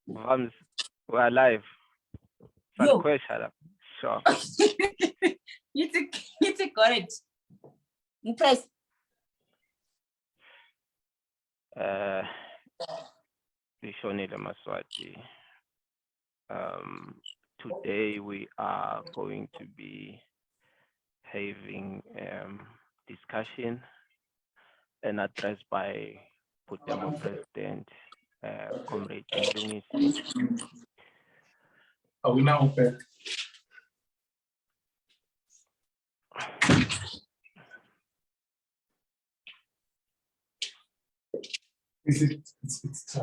Vams, we're live. Question. Sure. You take courage. Impress. Ulilela Mswati. Today we are going to be having discussion and addressed by PUDEMO President, Comrade MLUNGISI. Are we now back? It's time.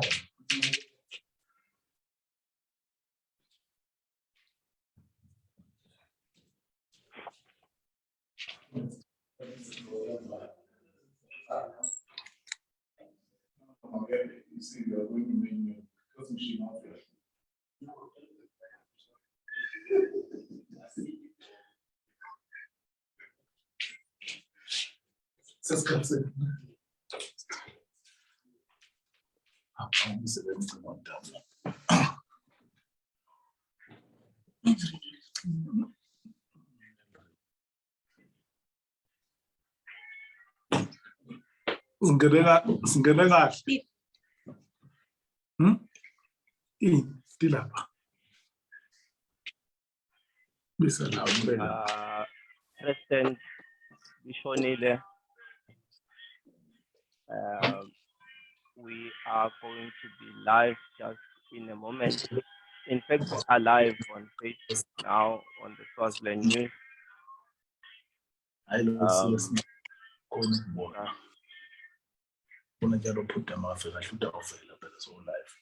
You see, we are going to menu because she not there. Just come in. I'm singene kahle. Dilapha. Bisa la umbela. President Ulilela, we are going to be live just in a moment. In fact, we are live on Facebook now on the Swaziland News. I love when I get to put them off, I should have but it's all life.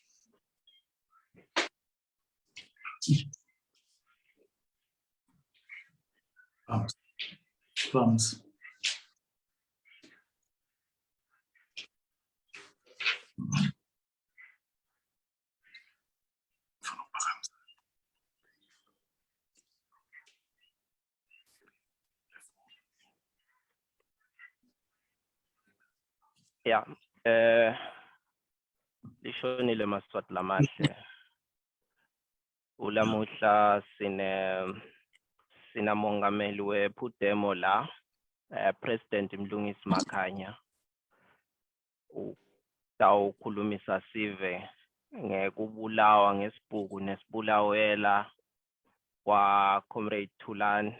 Thumbs. Yeah. Ulilela Mswati lamahle. Ulamuhla sina mongameli we PUDEMO la, President MLUNGISI MAKHANYA. Utawukhulumisa Sive ngekubulawa ngesibhuku nesibulawela kwa Comrade Thulani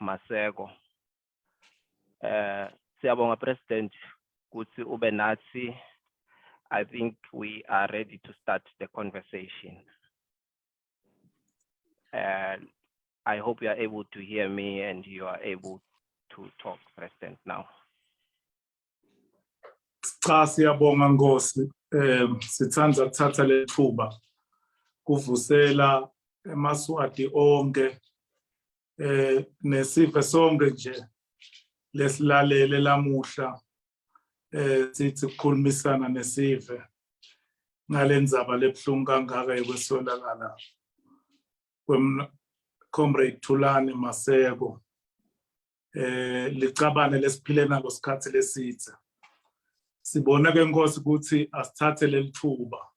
Maseko. Siyabonga President kuti ube nathi. I think we are ready to start the conversation. I hope you are able to hear me and you are able to talk, President, now. Cha siyabonga Nkosi, sithanda ukuthatha le thuba kuvusela eMswati onke nesive sonke nje lesilalele lamuhla sithi ukukhulumisana nesive ngalendzaba lebhlungu kangaka yokuswelakala Comrade Thulani Maseko licabane lesiphile nalo sikhathi lesithe. Sibona ke Nkosi ukuthi asithathe lelithuba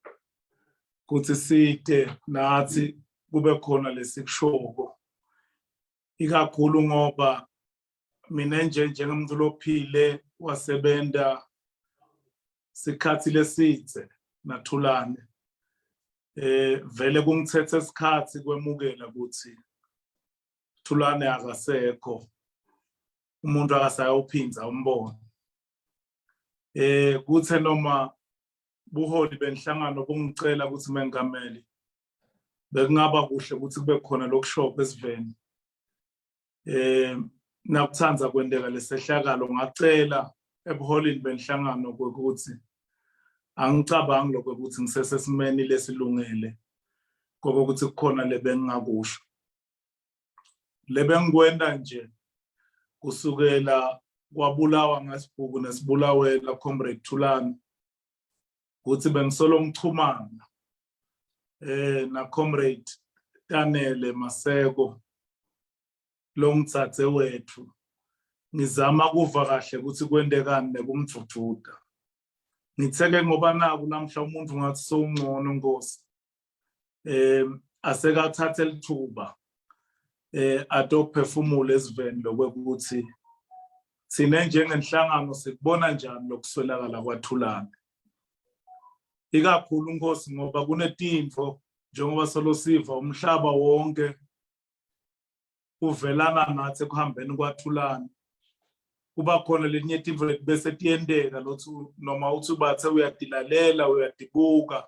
ukuthi side nathi kube khona lesikushoko, ikakhulu ngoba mina njengomuntu lophile wasebenta sikhathi lesithe naThulani, vele kungithethe isikhathi kwemukela ukuthi Thulani akasekho, umuntu akasayophinza umbone. Kuthe noma buholi benhlangano bungicela ukuthi mengameli bekungaba kuhle ukuthi kube khona lokushopha esiveni. Nakuthanza kwendeka lesehlakalo ngacela ebuholini benhlangano ukuthi angicabangi lokho ukuthi ngisesesimeni lesilungele ngoba ukuthi kukhona lebengingakusho. Lebengikwenda nje kusukela kwabulawa ngesibhuku nesibulawela Comrade Thulani ukuthi bengisolo ngichumana na Comrade Tanele Maseko lo ngitsathe wethu ngizama kuva kahle ukuthi kwendekani nekumthuthuda. ngitheke ngoba naku namhla umuntu ngathi sowungcono Nkosi asekathatha lithuba adophefumula esiveni lokuthi sine njengenhlangano sikubona njani lokuswelakala kwaThulani ikakhulu Nkosi ngoba kunetimvo njengoba solosiva umhlaba wonke uvelana nathi ekuhambeni kwaThulani kuba khona letinye timvo bese tiyendeka lothi noma uthi bathe uyadilalela uyadibuka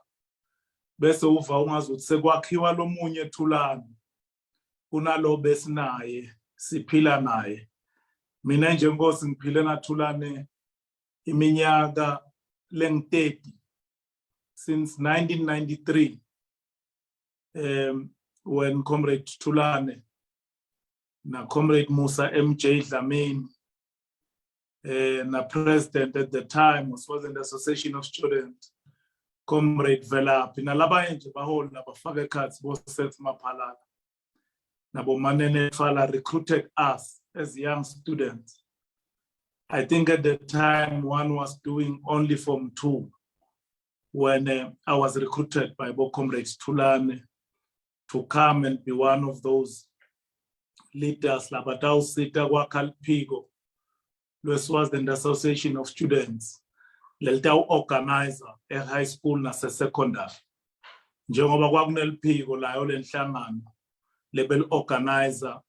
bese uva ungazuthi sekwakhiwa lomunye Thulani kunalo besinaye siphila naye mina nje Nkosi ngiphile naThulani iminyaka leng30 since 1993 when Comrade Thulani na Comrade Musa MJ Dlamini na president at the time was in the Association of Students Comrade Velaphi nalabanye nje baholi nabafaka ekhathi boSeth Maphalala nabo Manene Fala recruited us as young students. I think at the time one was doing only Form 2 when I was recruited by both Comrades Thulani to come and be one of those leaders labatawusita kwaKhalipiko was the Association of Students lelitaw organizer high school nase secondary njengoba kwakuneliphiko layo lenhlangano lebel organizer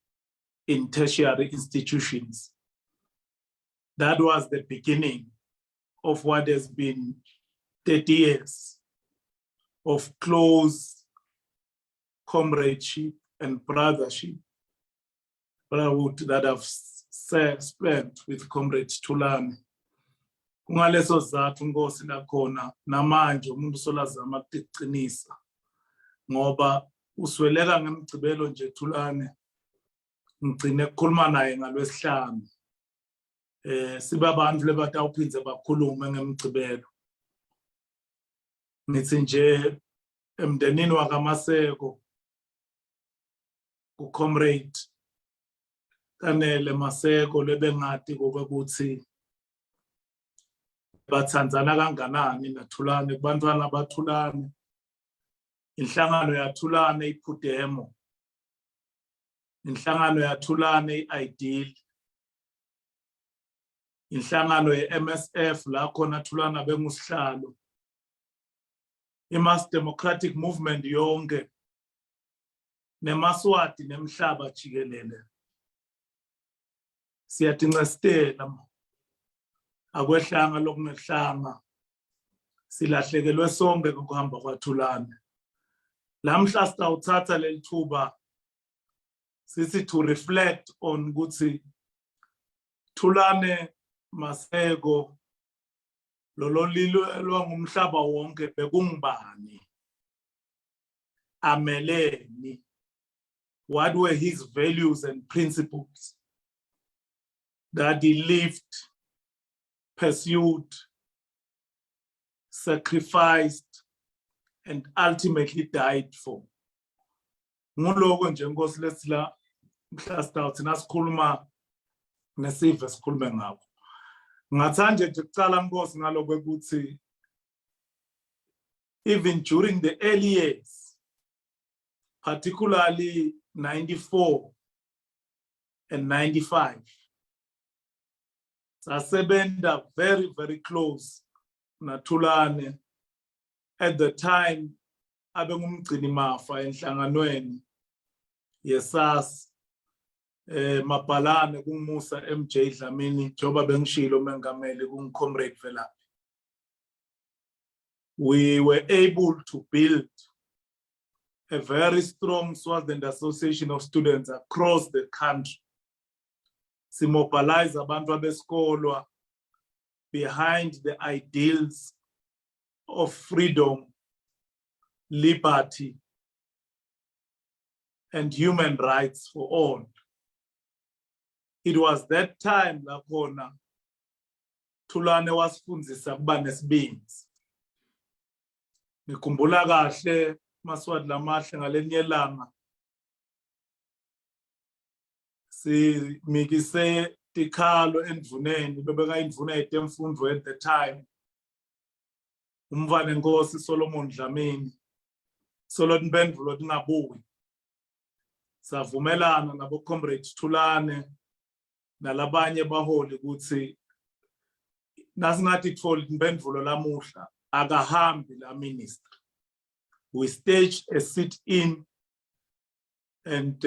in tertiary institutions. That was the beginning of what has been 30 years of close comradeship and brotherhood that I've spent with Comrade Thulani. Kungaleso zathu Nkosi nakhona namanje umuntu solazama ukuqinisa ngoba usweleka ngemgcibelo nje Thulani ngicine ukukhuluma naye ngalwesihlanu siba abantu lebatawuphindze bakhulume ngemgcibelo nithi nje emndenini wakaMaseko uComrade Kanele Maseko lebengadi kokuthi bathandzana kanganani naThulani kubantwana baThulani inhlangano yaThulani iPUDEMO inhlangano yaThulani iIdeal inhlangano yeMSF la khona Thulani abengusihlalo iMass Democratic Movement yonke neMswati nemhlaba jikelele siyatinqestela akwehlanga lokunehlanga silahlekelwe sonke ngokuhamba kwaThulani lamhla sitawuthatha lelithuba sithi to reflect on ukuthi Thulani Maseko lololilwa ngumhlaba wonke bekungibani ameleni what were his values and principles that he lived, pursued, sacrificed, and ultimately died for. Nguloko nje Nkosi lesila mhla sitawuthi nasikhuluma nesive sikhulume ngakho. Ngathanje nje kucala Nkosi ngaloko ukuthi even during the early years, particularly 94 and 95, sasebenza very, very close naThulani. At the time, abengumgcini mafa enhlanganweni yesas mabhalane kumusa MJ Dlamini njoba bengishilo mengameli kumcomrade Velaphi. We were able to build a very strong Swaziland Association of Students across the country. Simobilize abantu abesikolo behind the ideals of freedom, liberty, and human rights for all. It was that time lakhona Thulani wasifundisa kuba nesibindi. Ngikhumbula kahle Mswati lamahle ngalenye ilanga simikise tikhalo endvuneni bebeka indvuna yetemfundo at the time umvane Nkosi Solomon Dlamini solo impendvulo tingabuyi savumelana nabo comrade Thulani nalabanye baholi ukuthi nasingathi kuthola impendvulo lamuhla akahambi la ministry. We staged a sit-in and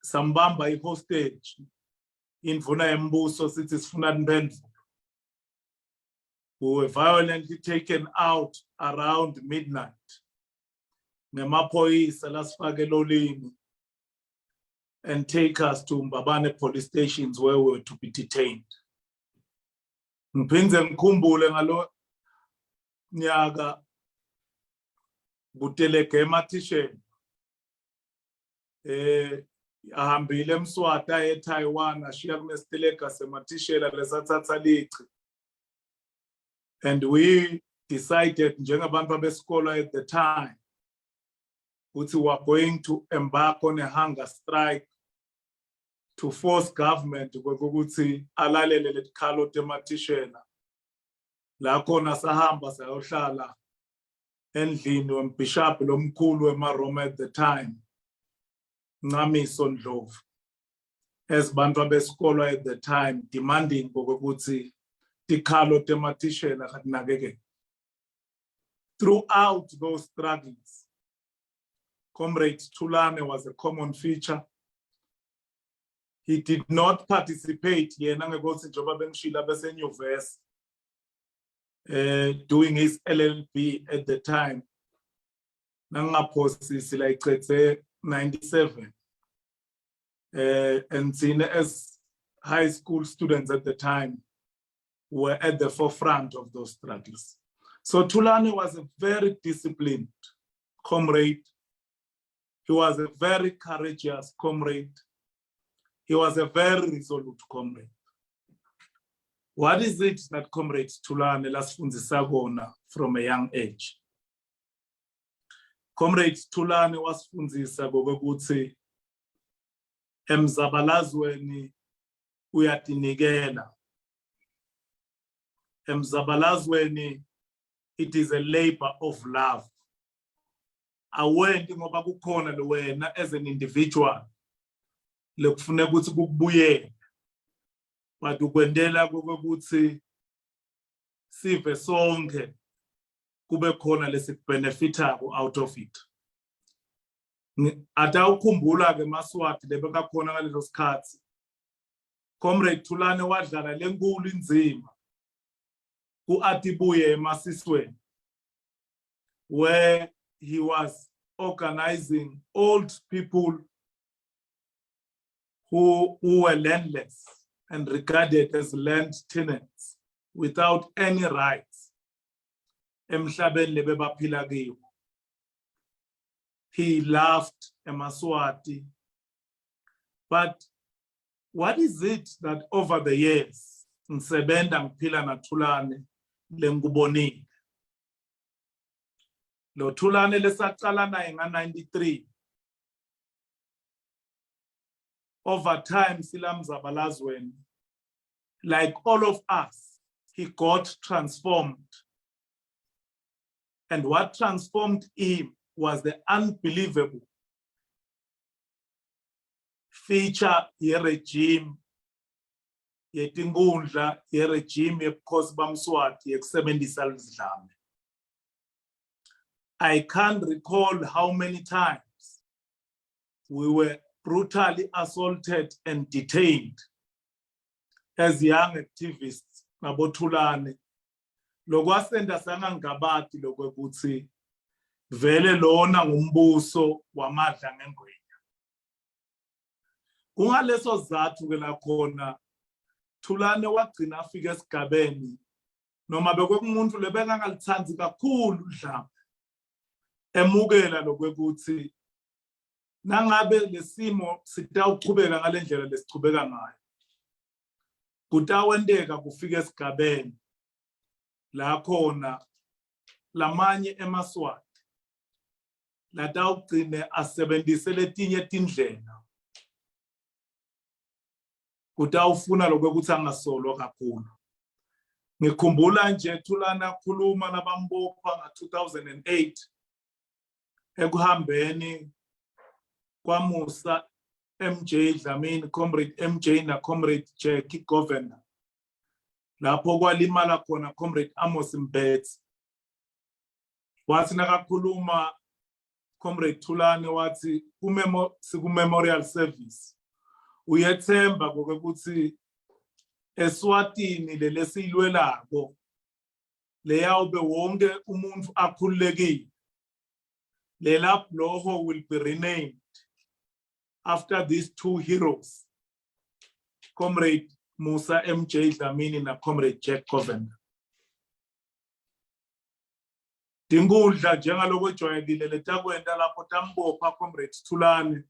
sambamba i-hostage indvuna yembuso sithi sifuna impendvulo. We were violently taken out around midnight. Ngemaphoyisa lasifake elolini and take us to Mbabane police stations where we were to be detained. Ngiphindze ngikhumbule ngalo nyaka Buteleke ematisheni ahambile Mswati eTaiwan ashiya kunesiteleka sematishela lesathatha lichi. And we decided njengabantu abesikolo at the time ukuthi we are going to embark on a hunger strike to force government ukuthi alalele letikhalo tematishela. La khona sahamba sayohlala endlini wembishop lomkhulu weMaroma at the time, Ncamiso Ndlovu, as bantu abesikolo at the time demanding ukuthi tikhalo tematishela katinakeke. Throughout those struggles, Comrade Thulani was a common feature. He did not participate yena ngekosi njoba bengishila bese nyuvesi doing his LLB at the time. Nangaphosisi la icetse 97. And seen as high school students at the time were at the forefront of those struggles. So Thulani was a very disciplined comrade. He was a very courageous comrade. He was a very resolute comrade. What is it that Comrade Thulani lasifundisa kona from a young age? Comrade Thulani wasifundisa kokuthi emzabalazweni uyatinikela. Emzabalazweni, it is a labor of love. Awendi ngoba kukhona lo wena as an individual lekufuna ukuthi kukubuyele. But ukwendela kokuthi sive sonke kube khona lesikbenefitako out of it. Ata ukhumbula ke Mswati lebeka khona ngaleso sikhathi. Comrade Thulani wadlala lenkulu inzima ku-Atibuye eMasisweni, where he was organizing old people who were landless and regarded as land tenants without any rights. Emhlabeni lebebaphila kiwo. He laughed eMswati. But what is it that over the years ngisebenza ngiphila naThulani lengubonile? Lo Thulani lesaqala naye nga-93. Over time silamzabalazweni, like all of us, he got transformed. And what transformed him was the unbelievable feature ye-regime, yetingundla, ye-regime yebukhosi bamswati yekusebenzisa lidlame. I can't recall how many times we were brutally assaulted and detained as young activists nabothulani. Lokwasenda sangangabati lokwekuthi vele lona ngumbuso wamadla ngengwenya. Kungaleso zathu ke la khona Thulani wagcina afika esigabeni noma bekwekumuntu lebeka ngalithandi kakhulu udlame emukela lokwekuthi nangabe lesimo sitawuqhubeka ngalendlela lesiqhubeka ngayo, kutawenteka kufika esigabeni la khona lamanye eMswati latawugcine asebenzise letinye tindlela kutawufuna lokwekuthi angasolwa kakhulu. ngikhumbula nje Thulani khuluma nabambopha nga 2008 ekuhambeni kwaMusa MJ Dlamini, Comrade MJ na Comrade Jackie Governor, lapho kwalimala khona Comrade Amos Mbetsi. Wathi nakakhuluma Comrade Thulani wathi siku-memorial service uyethemba ukuthi eSwatini lelesilwelako leyawube wonke umuntu akhululekile, lela bloho will be renamed after these two heroes, Comrade Musa MJ Dlamini na Comrade Jack Governor. Dingudla njengaloko ejwayelekile letakwenda lapho tambopha Comrade Thulani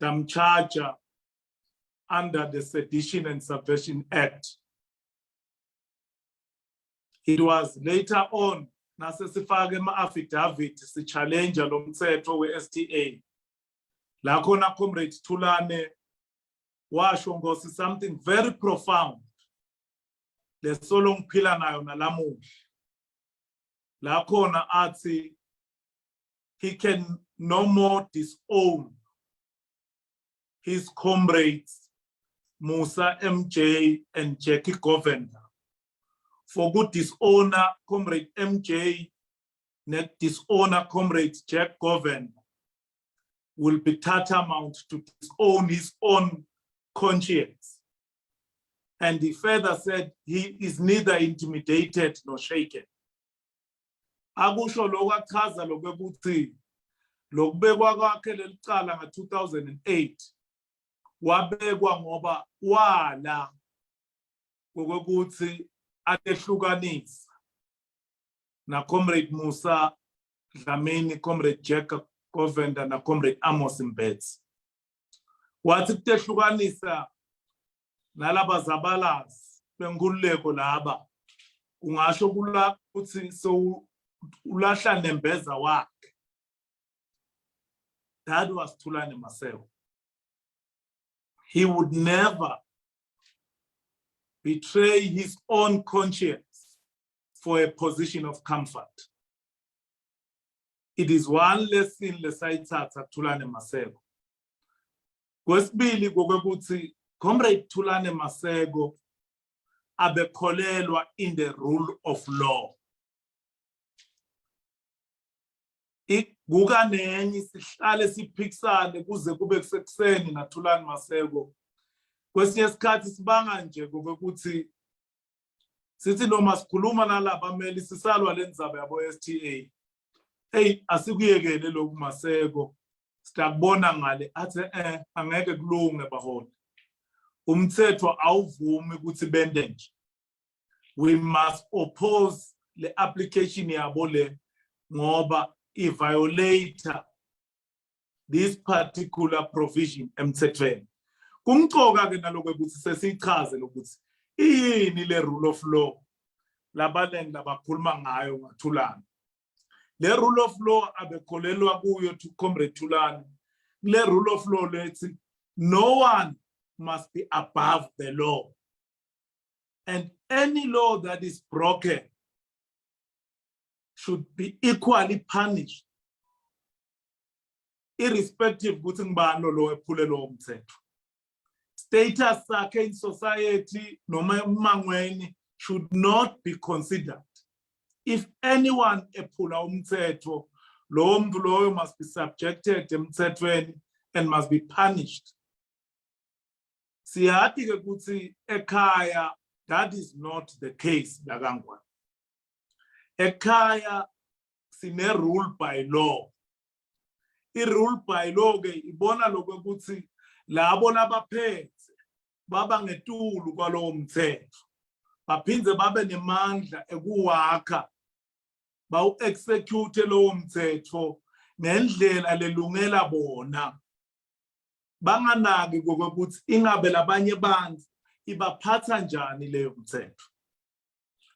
tamcharger under the Sedition and Subversion Act. It was later on nasesifake ama-affidavit si-challenge lo mthetho we-STA. La khona Comrade Thulani washo ngosi something very profound lesolo ngiphila nayo nalamuhla. La khona athi he can no more disown his comrades Musa MJ and Jackie Governor. For good dishonor Comrade MJ, net dishonor Comrade Jack Governor will be tantamount to disown his own conscience. And he further said he is neither intimidated nor shaken. Akusho lokho achaza lokuthi lokubekwa kwakhe lelicala nga 2008 wabekwa ngoba wala ukuthi atehlukanisa na Comrade Musa Dlamini, Comrade Jack Governor na Comrade Amos Mbetsi. Wathi kutehlukanisa nalaba zabalazi benkululeko laba ungasho kula ukuthi so ulahla nembeza wakhe. That was Thulani Maseko. He would never betray his own conscience for a position of comfort. It is one lesson lesayithatha Thulani Maseko. Kwesibili kokuthi Comrade Thulani Maseko abekholelwa in the rule of law. Kuka nenye sihlale siphikisane kuze kube kusekuseni na Thulani Maseko. Kwesinye isikhathi sibanga nje ukuthi sithi noma sikhuluma nalapha ameli sisalwa lendzaba yabo STA. Hey, asikuyekele lokhu Maseko. Sitakubona ngale athi angeke kulunge baholi. Umthetho awuvumi ukuthi bende nje. We must oppose the application yabo le ngoba i-violator this particular provision emthethweni. Kumcoka ke naloko ukuthi sesichaze lokuthi yini le rule of law labaleng labakhuluma ngayo ngaThulani. Le rule of law abekholelwa kuyo to Comrade Thulani. Le rule of law lethi no one must be above the law, and any law that is broken should be equally punished, irrespective ukuthi ngibani lo ephule lo mthetho. Status sakhe in society noma emangweni should not be considered. If anyone ephula umthetho, lo muntu loyo must be subjected emthethweni and must be punished. Siyathi ke ukuthi ekhaya that is not the case lakangwane. Ekhaya sine rule by law. I rule by law ke ibona lokho ukuthi labo labaphethe baba ngetulu kwalowo mthetho. Baphindze babe nemandla ekuwakha bawu execute lowo mthetho ngendlela lelungela bona. Banganaki ukuthi ingabe labanye bantu ibaphatha njani leyo mthetho.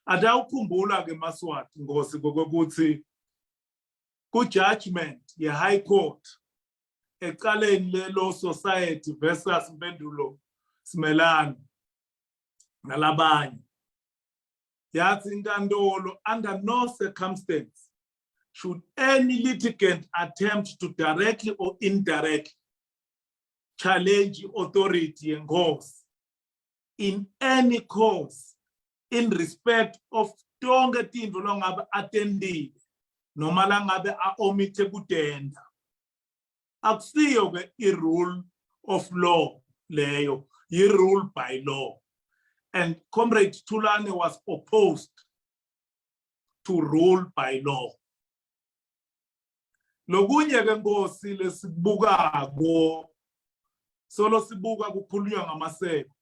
Ada ukhumbula ke Mswati ngosi ukuthi ku judgment ye high court eqaleni le law society versus Mpendulo Simelane nalabanye yathi inkantolo, under no circumstance should any litigant attempt to directly or indirectly challenge authority and cause in any cause in respect of tonke tintfo longabe attendile noma langabe omite kutenda. Akusiyo ke i-rule of law leyo, yi-rule by law. And Comrade Thulani was opposed to rule by law. Lokunye ke Nkosi lesibukako solo sibuka kukhulunywa ngamaseko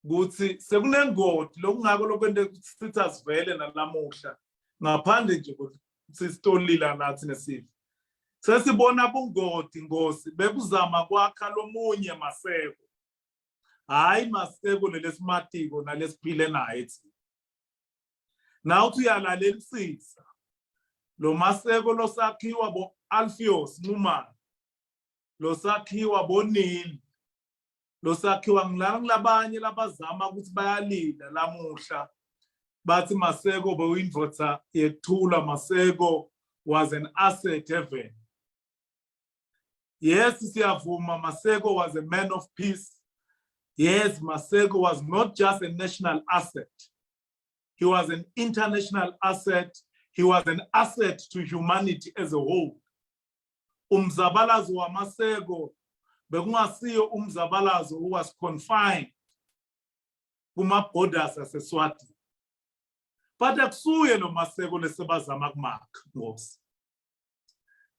ukuthi sekunengoti lokungako lokwende sithi asivele nalamuhla ngaphandle nje sisitolila nathi neSive. Sesibona bungoti Nkosi bekuzama kwakha lomunye Maseko. Hayi Maseko lelesimatiko nalesiphile naye. Now uyalalela isitsa lo Maseko losakhiwa bo Alpheus Nxumalo, losakhiwa bo Nini, losakhiwa ngilabanye labazama ukuthi bayalila lamuhla bathi Maseko bewindvodza yethula. Maseko was an asset heaven. Yes, siyavuma, Maseko was a man of peace. Yes, Maseko was not just a national asset. He was an international asset. He was an asset to humanity as a whole. Umzabalazo wa Maseko bekungasiyo umzabalazo who was confined kuma borders ase-Mswati. But akusuye lo Maseko lesebazama kumakha Nkosi.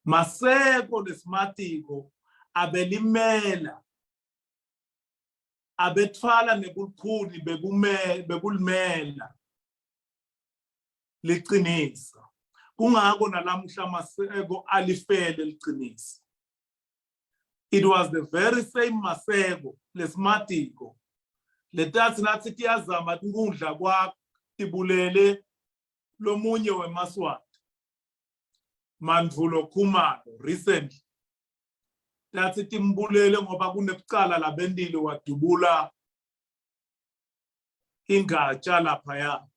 Maseko lesimatiko abelimela, abetfala nebukhuni bekulimela liqinisa. Kungako nalamhla Maseko alifele liqinisa. It was the very same Maseko lesimatiko letathi nathi tiyazama tinkundla kwakho tibulele lomunye weMswati Mandvulo Khumalo recently. Tathi timbulele ngoba kunekucala labendile wadubula ingatsha laphaya.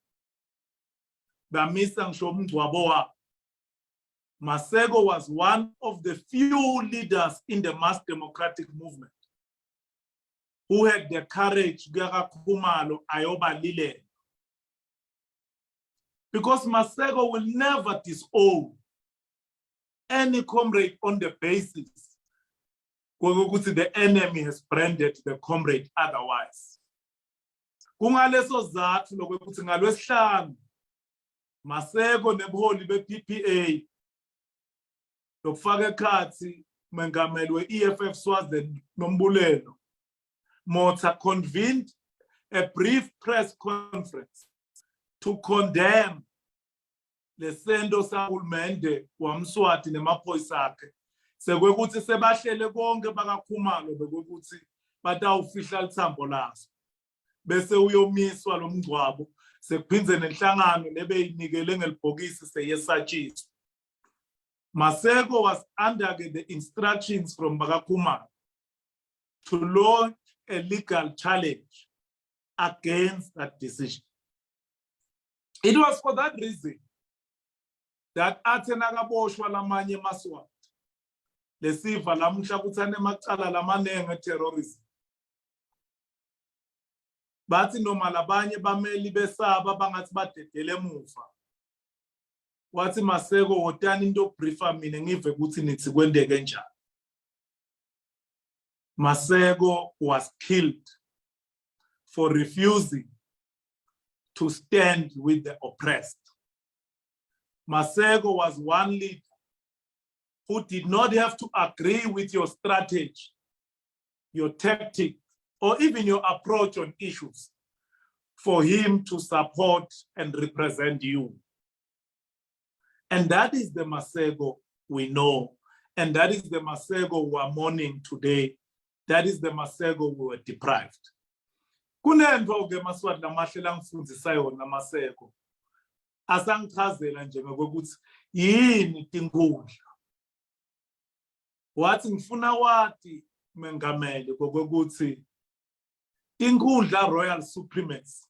Bamisa ngisho umngcwabo wakhe. Maseko was one of the few leaders in the mass democratic movement who had the courage kuya Khumalo ayobalilele. Because Maseko will never disown any comrade on the basis kokuthi the enemy has branded the comrade otherwise. Kungaleso zathu lokuthi ngalwesihlanu Maseko nebuholi be-PPA lokufaka ekhathi umengameli we-EFF Swaziland Nombulelo Motha convened a brief press conference to condemn lesendo sahulumende waMswati nemaphoyisa akhe sekwekuthi sebahlele konke bakaKhumalo bekwekuthi batawufihla lithambo laso bese uyomiswa lo mngcwabo sekuphindze nenhlangano lebeyinikele ngelibhokisi seyesatshiswa. Maseko was under the instructions from bakaKhumalo to launch a legal challenge against that decision. It was for that reason that athena kaboshwa lamanye eMswati lesiva lamuhla ukuthi anemacala lamanenge terrorism. Bathi noma labanye bameli besaba bangathi badedele emuva. Wathi Maseko wotani into briefa mina ngive ukuthi nithi kwendeke njani. Maseko was killed for refusing to stand with the oppressed. Maseko was one leader who did not have to agree with your strategy, your tactic, or even your approach on issues for him to support and represent you. And that is the Maseko we know. And that is the Maseko we are mourning today. That is the Maseko we were deprived. Kunento ke Mswati lamahle langifundisa yona Maseko. Asangichazela nje ngokuthi yini tinkundla. Wathi ngifuna wathi mengameli ngokuthi tinkundla royal supremacy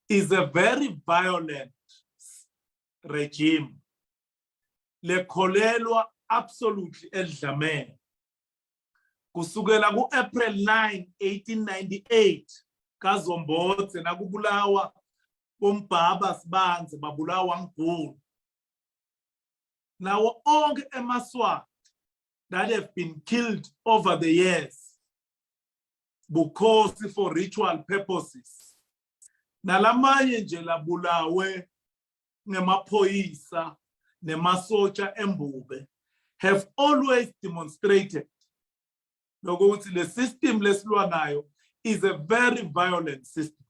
is a very violent regime. Lekholelwa absolutely edlameni. Kusukela ku-April 9, 1898, kaZombotse nakubulawa bombhaba sibanzi babulawa ngibhulu. Now onke eMswati that have been killed over the years, bukhosi for ritual purposes. Nalamanye nje labulawe ngemaphoyisa nemasotsha embube have always demonstrated ukuthi le system lesilwa nayo is a very violent system.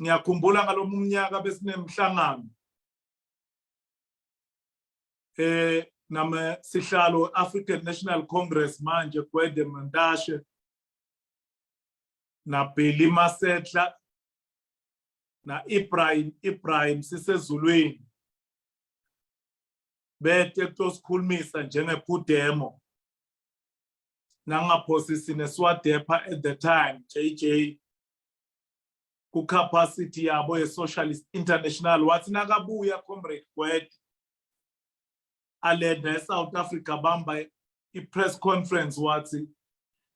Ngiyakhumbula ngalomunyaka besinemhlangano nama sihlalo African National Congress manje PUDEMO Ndashe na Billy Masetla na Ibrahim sisezulwini bete kusikhulumisa njenge PUDEMO nangaphosisi neSwadepa at the time JJ ku capacity yabo ye Socialist International wathi nakabuya comrade Gwede aleda South Africa bamba I-press conference wathi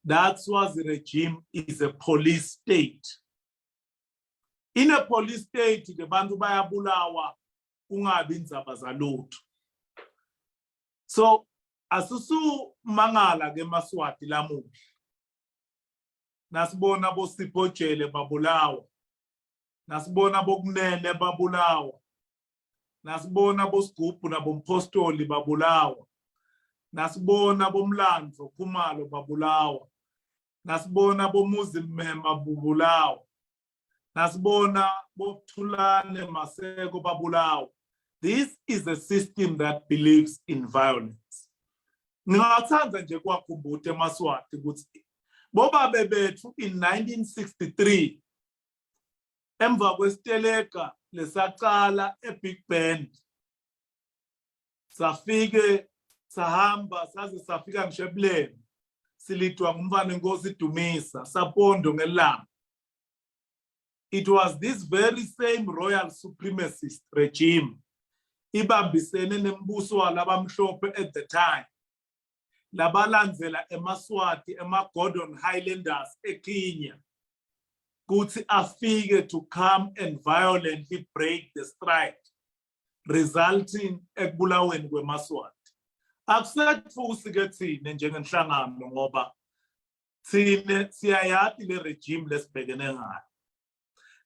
that Swazi regime is a police state. In a police state the bantu bayabulawa kungabi indzaba zalutho. So asusu mangala ke Mswati lamuhla nasibona bosipojele babulawa, nasibona bokunene babulawa, nasibona bosigubhu nabompostoli babulawa, nasibona bomlandvo Khumalo babulawa, nasibona bomuzimema babulawa, nasibona boThulani Maseko babulawa. This is a system that believes in violence. Ngingathanda nje kwakhumbuta eMswati ukuthi bobabe bethu in 1963 emva kwesiteleka lesaqala eBig Bend safike sahamba saze safika ngishebleni silitwa ngumfana inkosi Dumisa sapondo ngelanga. It was this very same royal supremacist regime ibambisene nembuso walabamhlophe at the time labalandzela eMswati ema-Gordon Highlanders eKenya kuthi afike to come and violently break the strike resulting ekubulaweni kweMswati. Akusetfusi ke thine njengenhlangano ngoba thine siyayazi le regime lesibhekene ngayo.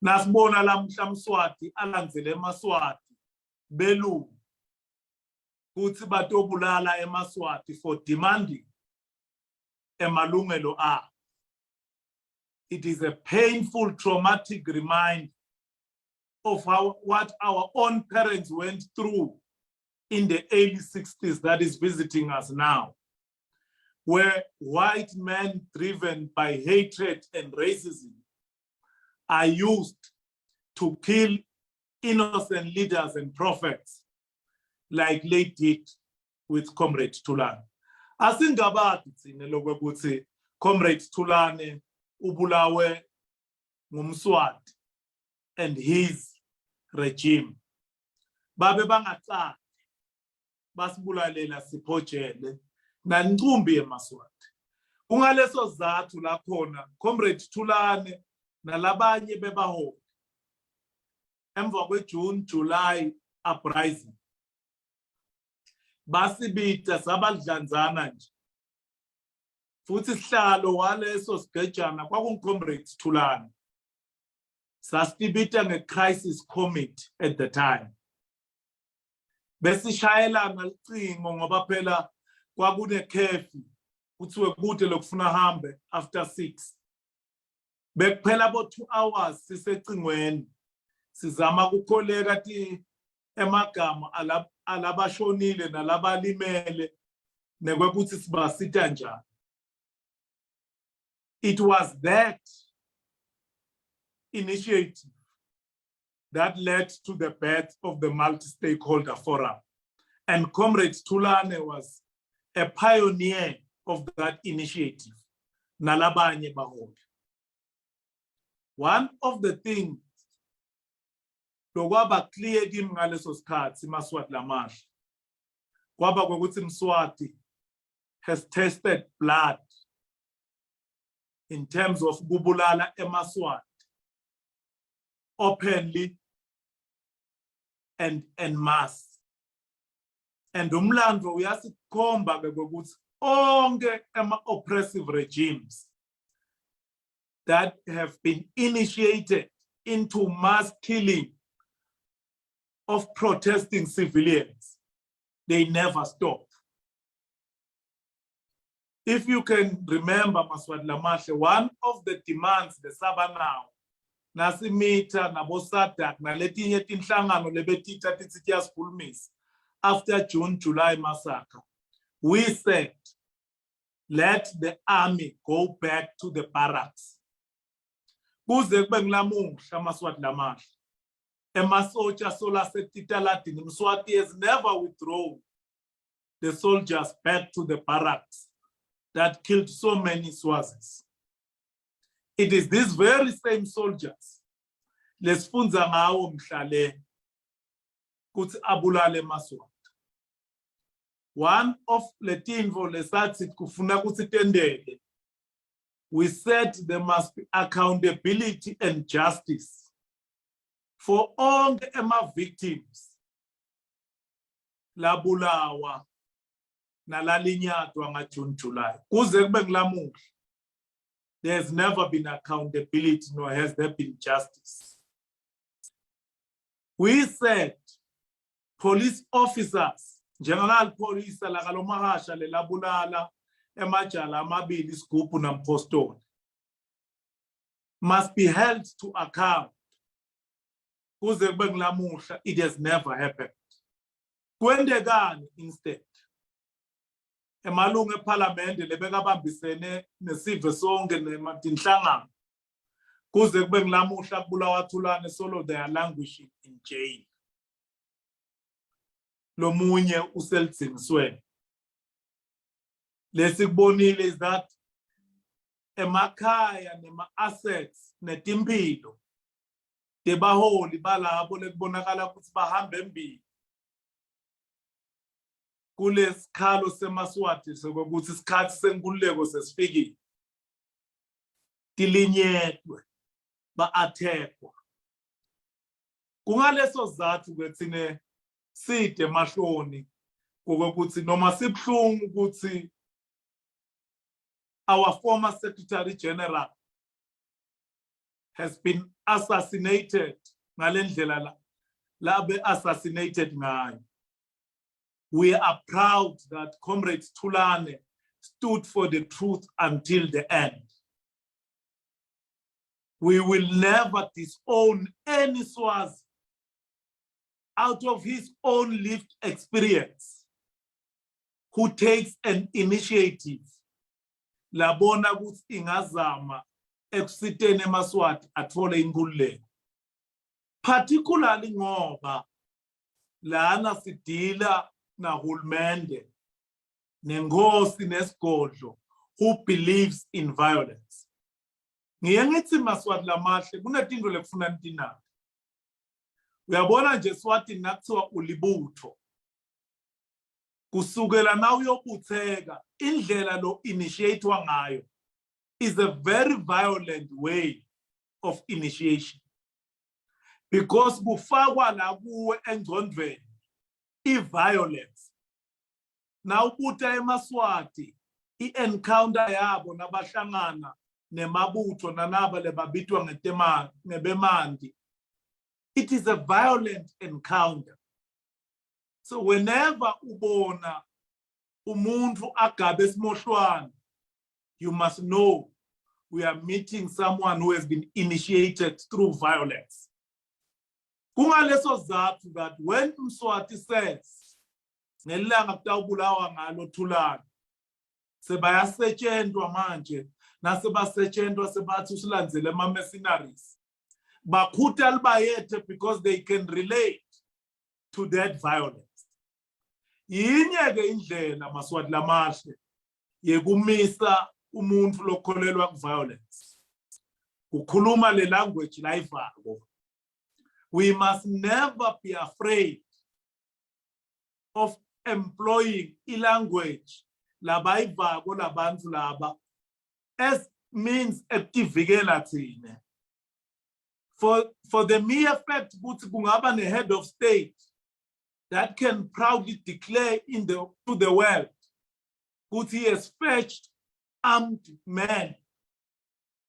Nasibona lamhla Mswati alandzele eMswati belungu kuthi batobulala eMswati for demanding emalungelo abo. It is a painful, traumatic reminder of what our own parents went through in the early 60s that is visiting us now, where white men driven by hatred and racism are used to kill innocent leaders and prophets like they did with Comrade Thulani. Asingabadi thina lokuthi Comrade Thulani ubulawe ngumswati and his regime. Babe bangacala basibulalela siphojele nancumbi eMswati. Kungaleso zathu la khona Comrade Thulani nalabanye bebaholi emva kweJune July uprising basibita sabadlanzana nje futhi sihlalo waleso sigejana kwakunguComrade Thulani sasibita ngecrisis committee at the time besishayelana licingo ngoba phela kwakune curfew kuthiwe kude lokufuna hambe after 6 bekuphela bo 2 hours sisecingweni sizama ukukholeka ti emagama alabashonile nalabalimele nekwekuthi sibasita njani. It was that initiative that led to the birth of the multi-stakeholder forum, and Comrade Thulani was a pioneer of that initiative. Nalabanye baholi. One of the things lokwaba clear kimi ngaleso sikhathi Mswati lamahle kwaba ukuthi Mswati has tasted blood in terms of kubulala eMswati openly and en mass. And umlando uyasikhomba ukuthi onke oppressive regimes that have been initiated into mass killing of protesting civilians, they never stop. If you can remember, Mswati lamahle, one of the demands the Sabanaw, nasimita nabosadak naletinye tinhlangano lebetita titsitya school miss after June-July massacre, we said, let the army go back to the barracks. Kuze kube nglamuhla Mswati lamahle. Emasotsha sola setitaladini, Mswati has never withdrawn the soldiers back to the barracks that killed so many Swazis. It is these very same soldiers lesfunza ngawo mhlale kuthi abulale Mswati. One of letinvo lesathi kufuna kuthi tendele, we said there must be accountability and justice for all the victims labulawa nalalinyatwa nga June-July. Kuze kube nglamuhla, there has never been accountability nor has there been justice. We said police officers, General Police lakalo mahasha lelabulala emajala amabili isigubhu nampostoli, must be held to account. Kuze kube nglamuhla, it has never happened. Kwendekani instead? Emalungu eParliament lebekabambisene neSive sonke neMatinhlangano. Kuze kube nglamuhla kubulawa Thulani solo they are languishing in jail. Lomunye useltsingisweni. Lesikubonile is that emakhaya nema-assets netimpilo tebaholi balabo lekubonakala ukuthi bahamba embili kulesikhalo seMswati sokuthi isikhathi senkululeko sesifikile, tilinyetwe ba-athekwa. Kungaleso sizathu kwethine side mahloni kokuthi noma sibhlungu ukuthi our former Secretary General has been assassinated ngalendlela labe assassinated ngayo. We are proud that Comrade Thulani stood for the truth until the end. We will never disown any Swazi out of his own lived experience who takes an initiative labona ukuthi ingazama ekusiteni eMswati athole inkululeko, particularly ngoba lana sidila nahulumende nengosi nesigodlo who believes in violence. Ngiye ngithi Mswati lamahle kunetinto lekufuna nitinana. Uyabona nje Swati nakuthiwa ulibutho. Kusukela na uyobutheka indlela lo initiatewa ngayo is a very violent way of initiation, because kufakwa la kuwe engcondweni i-violence. Na ubutha eMswati i-encounter yabo nabahlangana nemabutho nanaba lebabitwa ngebemandi, it is a violent encounter. So whenever ubona umuntu agabe simohlwana, you must know we are meeting someone who has been initiated through violence. Kungaleso zathu that when Mswati says ngelanga kutawubulawa ngalo Thulani sebayasetshenzwa manje nasebasetshenzwa sebathi usilandzele ama-mercenaries bakhutha libayethe because they can relate to that violence. Yinye ke indlela Mswati lamahle yekumisa umuntu lokholelwa ku-violence, ukhuluma le language la ivako, We must never be afraid of employing language labayivako labantu laba as means ekuvikela thina. For the mere fact ukuthi kungaba ne head of state that can proudly declare to the world that he has fetched armed men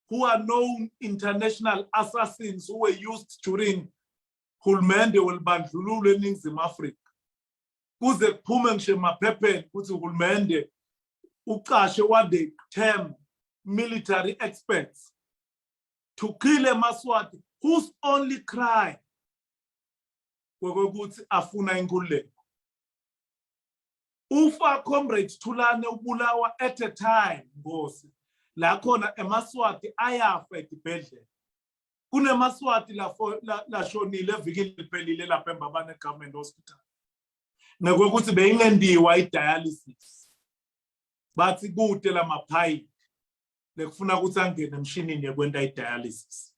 who are known international assassins who were used during hulumende welubandlululo eNingizimu Afrika. Kuze kuphume ngisho emaphepheni ukuthi uhulumende uqashe what they term military experts to kill a Mswati whose only cry ukuthi afuna inkululeko. Ufa comrade Thulani ubulawa at a time ngosi la khona eMswati ayafa edibhedlela. KuneMswati la shonile evikini liphelile lapha eMbabane Government Hospital. Ngokuthi beyingendiwa idialysis. Bathi kude lamaphayiphi lekufuna ukuthi angene emshinini yekwenta idialysis.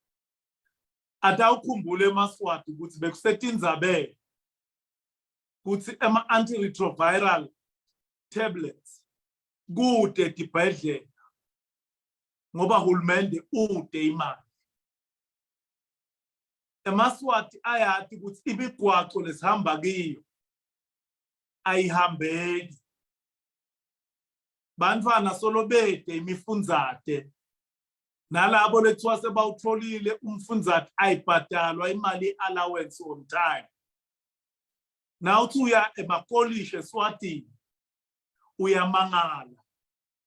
Atawukhumbule eMswati ukuthi bekusetinzabe ukuthi antiretroviral tablets kude edibhedlela ngoba hulumende ude imali. eMswati ayathi ukuthi imigwaqo lesihamba kiyo ayihambeki. Bantwana solo bede imifundzate nalabo lethiwa sebawutholile umfundzate ayibhadalwa imali allowance on time. Now uya emakolishe eSwatini uyamangala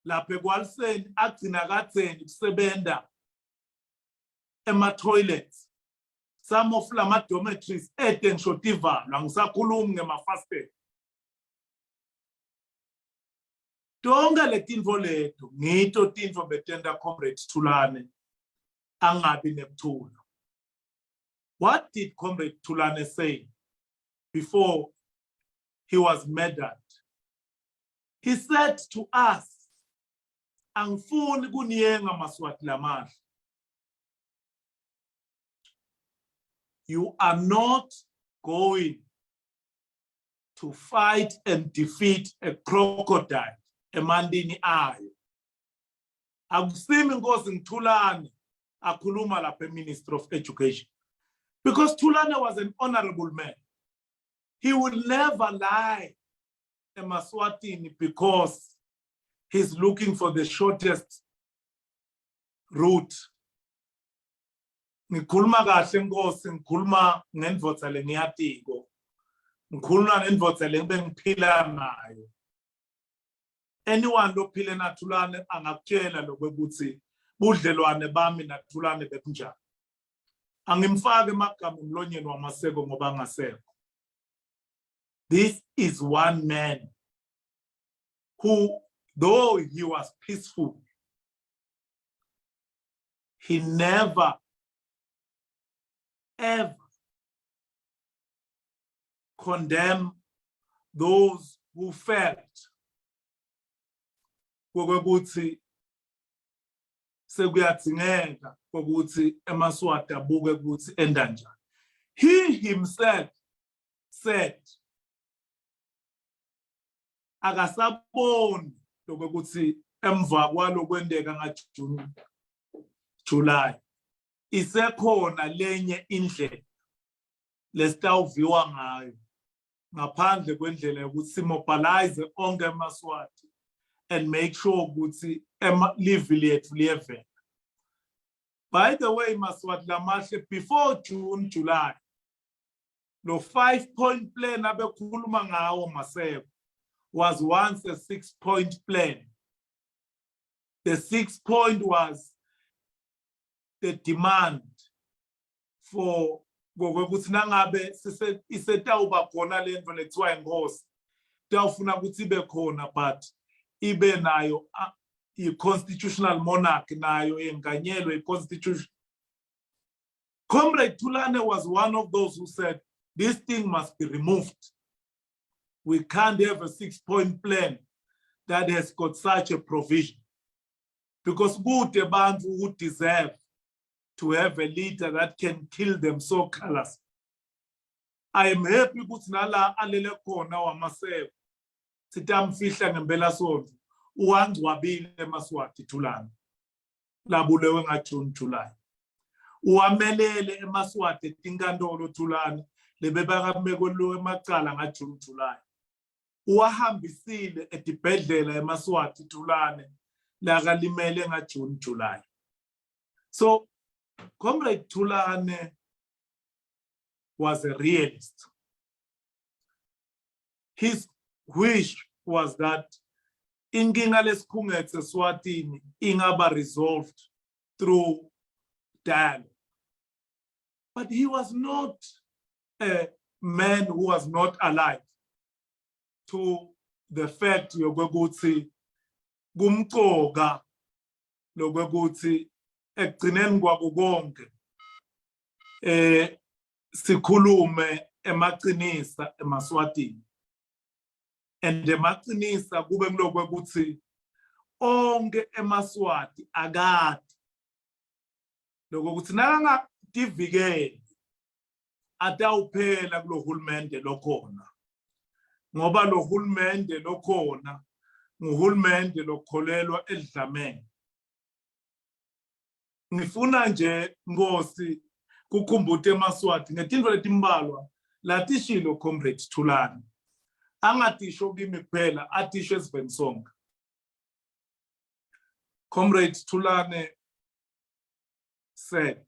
lapha ekwaliseni agcina kadzeni kusebenta ema-toilets. Some of lama dormitories ngishotivalwa angisakhulumi ngemafastela. Tonga letinvo leto ngito tinvo betenda comrade Thulani angabi nebuthula. What did comrade Thulani say before he was murdered? He said to us, angifuni kuniyenga Mswati lamahla. You are not going to fight and defeat a crocodile emandini ayo. Akusimi ngosi ngithulani akhuluma lapha Minister of Education. Because Thulani was an honorable man. He will never lie eMswatini because he's looking for the shortest route. Ngikhuluma kahle Nkosi, ngikhuluma ngendvodza lengiyatiko. Ngikhuluma ngendvodza lengiphila nayo. Anyone lophile naThulani angakutshela lokuthi budlelwane bami naThulani bekunjani. Angimfake emagama emlonyeni waMaseko ngoba ngasekho. This is one man who, though he was peaceful, he never ever condemned those who felt ukuthi sekuyadzingeka ukuthi eMswati abuke ukuthi enda njani. He himself said akasaboni lokuthi emva kwalokwendeka ngaJuni July isekhona lenye indlela lesitawuviwa ngayo ngaphandle kwendlela yokuthi simobilize onke eMswati and make sure ukuthi live lethu liyevela. By the way, Mswati lamahle, before June, July, lo 5-point plan abekhuluma ngawo Maseko was once a 6-point plan. The 6th point was the demand for ukuthi nangabe isetawuba khona lento lethiwa ingosi tawufuna ukuthi ibe khona but ibe nayo i-constitutional monarch nayo yenganyelwe i-constitution. Comrade Thulani was one of those who said this thing must be removed. We can't have a 6-point plan that has got such a provision. Because good bantu who deserve to have a leader that can kill them so callous I am happy ukuthi nala alele khona waMaseko sithi amfihla ngempela sonto uwangcwabile eMswati Thulani labulewe ngaJune July uwamelele eMswati etinkantolo Thulani lebebakamekelwe emacala ngaJune July uwahambisile edibhedlela eMswati Thulani lakalimele ngaJune July. So Comrade Thulani was a realist. His wish was that inkinga lesikhungethe eSwatini ingaba resolved through dialogue. But he was not a man who was not alive to the fact yokuthi kumqoka lokuthi ekugcineni kwako konke sikhulume emaqinisa eMswatini and emaqinisa kube kuloko ukuthi onke eMswati akade lokho ukuthi nakangativikele atawuphela kulo hulumende lokhona ngoba lo hulumende lokhona nguhulumende lokholelwa edlameni. Ngifuna nje Nkosi kukhumbuta eMswati ngetinto letimbalwa latishilo Comrade Thulani angatisho kimi kuphela atisho esiveni sonke. Comrade Thulani said